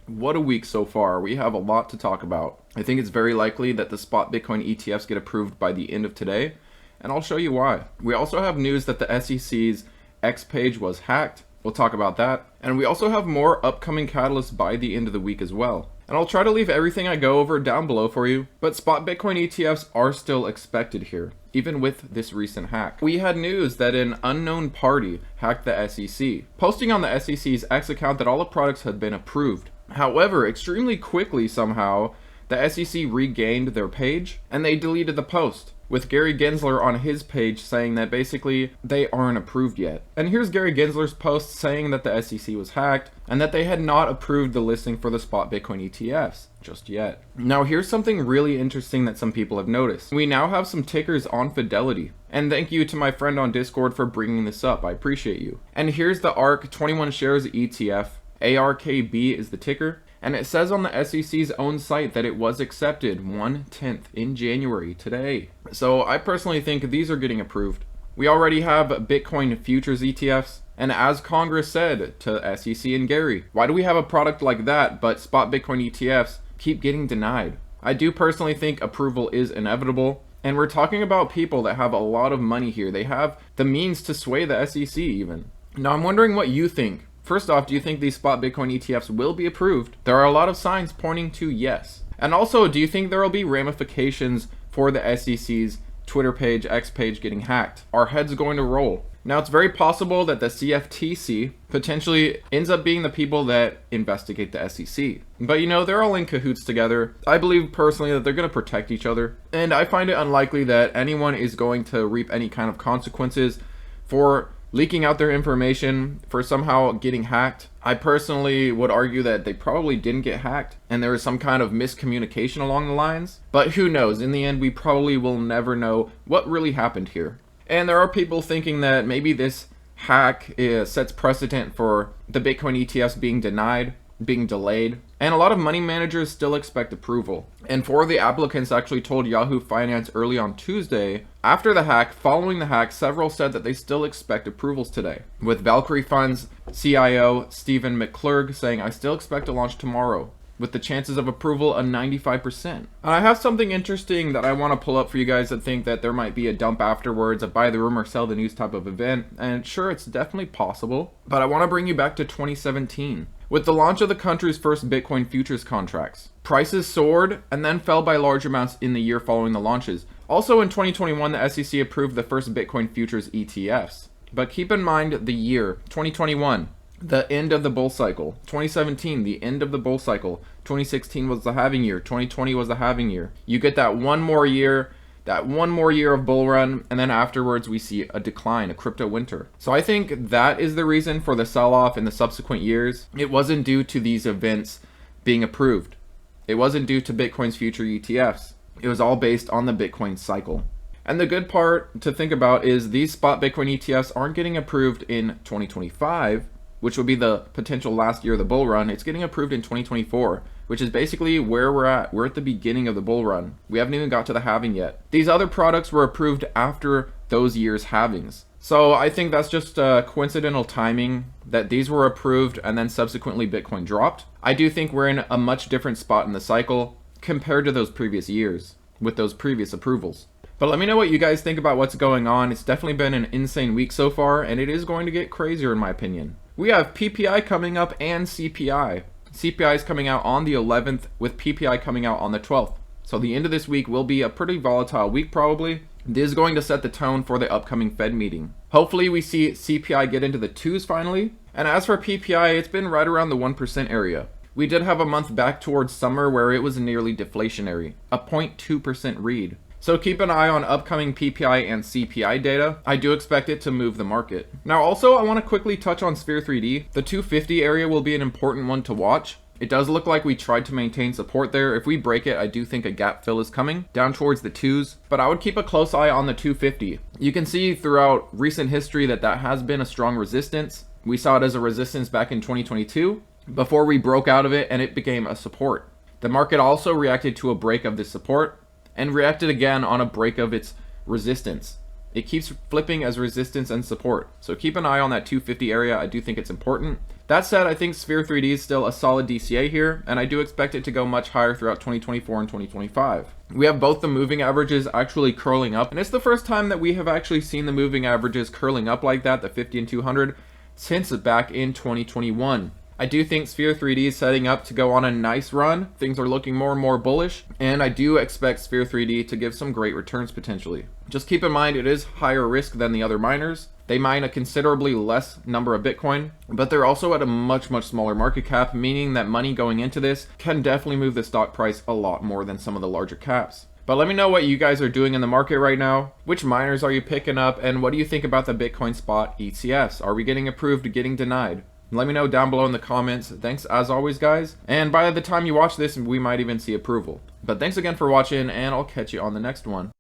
What a week so far. We have a lot to talk about. I think it's very likely that the spot Bitcoin ETFs get approved by the end of today, and I'll show you why. We also have news that the SEC's X page was hacked. We'll talk about that. And we also have more upcoming catalysts by the end of the week as well. And I'll try to leave everything I go over down below for you, but spot Bitcoin ETFs are still expected here, even with this recent hack. We had news that an unknown party hacked the SEC, posting on the SEC's X account that all the products had been approved. However, extremely quickly somehow, the SEC regained their page and they deleted the post, with Gary Gensler on his page saying that basically they aren't approved yet. And here's Gary Gensler's post saying that the SEC was hacked and that they had not approved the listing for the spot Bitcoin ETFs just yet. Now here's something really interesting that some people have noticed. We now have some tickers on Fidelity. And thank you to my friend on Discord for bringing this up. I appreciate you. And here's the ARK 21 shares ETF. ARKB is the ticker, and it says on the SEC's own site that it was accepted 1/10 in January today. So I personally think these are getting approved. We already have Bitcoin futures ETFs, and as Congress said to SEC and Gary, why do we have a product like that but spot Bitcoin ETFs keep getting denied? I do personally think approval is inevitable, and we're talking about people that have a lot of money here. They have the means to sway the SEC even. Now I'm wondering what you think. First off, do you think these spot Bitcoin ETFs will be approved? There are a lot of signs pointing to yes. And also, do you think there will be ramifications for the SEC's Twitter page, X page getting hacked? Are heads going to roll? Now, it's very possible that the CFTC potentially ends up being the people that investigate the SEC. But you know, they're all in cahoots together. I believe personally that they're going to protect each other. And I find it unlikely that anyone is going to reap any kind of consequences for leaking out their information, for somehow getting hacked. I personally would argue that they probably didn't get hacked and there was some kind of miscommunication along the lines. But who knows? In the end, we probably will never know what really happened here. And there are people thinking that maybe this hack sets precedent for the Bitcoin ETFs being denied, being delayed, and a lot of money managers still expect approval. And four of the applicants actually told Yahoo Finance early on Tuesday, after the hack, following the hack, several said that they still expect approvals today. With Valkyrie Funds CIO Stephen McClurg saying, I still expect to launch tomorrow, with the chances of approval a 95%. And I have something interesting that I want to pull up for you guys that think that there might be a dump afterwards, a buy the rumor, sell the news type of event. And sure, it's definitely possible, but I want to bring you back to 2017. With the launch of the country's first Bitcoin futures contracts, prices soared and then fell by large amounts in the year following the launches. Also in 2021, the SEC approved the first Bitcoin futures ETFs. But keep in mind the year, 2021, the end of the bull cycle. 2017, the end of the bull cycle. 2016 was the halving year. 2020 was the halving year. You get that one more year of bull run, and then afterwards we see a decline, a crypto winter. So I think that is the reason for the sell-off in the subsequent years. It wasn't due to these events being approved. It wasn't due to Bitcoin's future ETFs. It was all based on the Bitcoin cycle. And the good part to think about is these spot Bitcoin ETFs aren't getting approved in 2025, which would be the potential last year of the bull run. It's getting approved in 2024, which is basically where we're at. We're at the beginning of the bull run. We haven't even got to the halving yet. These other products were approved after those years' halvings. So I think that's just coincidental timing that these were approved and then subsequently Bitcoin dropped. I do think we're in a much different spot in the cycle compared to those previous years with those previous approvals. But let me know what you guys think about what's going on. It's definitely been an insane week so far, and it is going to get crazier in my opinion. We have PPI coming up and CPI. CPI is coming out on the 11th with PPI coming out on the 12th. So the end of this week will be a pretty volatile week probably. This is going to set the tone for the upcoming Fed meeting. Hopefully we see CPI get into the 2s finally. And as for PPI, it's been right around the 1% area. We did have a month back towards summer where it was nearly deflationary, a 0.2% read. So keep an eye on upcoming PPI and CPI data. I do expect it to move the market. Now also, I want to quickly touch on Sphere 3D. The 250 area will be an important one to watch. It does look like we tried to maintain support there. If we break it, I do think a gap fill is coming down towards the 2s, but I would keep a close eye on the 250. You can see throughout recent history that has been a strong resistance. We saw it as a resistance back in 2022 before we broke out of it and it became a support. The market also reacted to a break of this support and reacted again on a break of its resistance. it keeps flipping as resistance and support. So keep an eye on that 250 area. I do think it's important. That said, I think Sphere 3D is still a solid DCA here, and I do expect it to go much higher throughout 2024 and 2025. We have both the moving averages actually curling up, and it's the first time that we have actually seen the moving averages curling up like that, the 50 and 200, since back in 2021. I do think Sphere 3D is setting up to go on a nice run. Things are looking more and more bullish, and I do expect Sphere 3D to give some great returns potentially. Just keep in mind it is higher risk than the other miners. They mine a considerably less number of Bitcoin, but they're also at a much smaller market cap, meaning that money going into this can definitely move the stock price a lot more than some of the larger caps. But let me know what you guys are doing in the market right now. Which miners are you picking up, and what do you think about the Bitcoin spot ETFs? Are we getting approved, getting denied? Let me know down below in the comments. Thanks as always, guys. And by the time you watch this, we might even see approval. But thanks again for watching, and I'll catch you on the next one.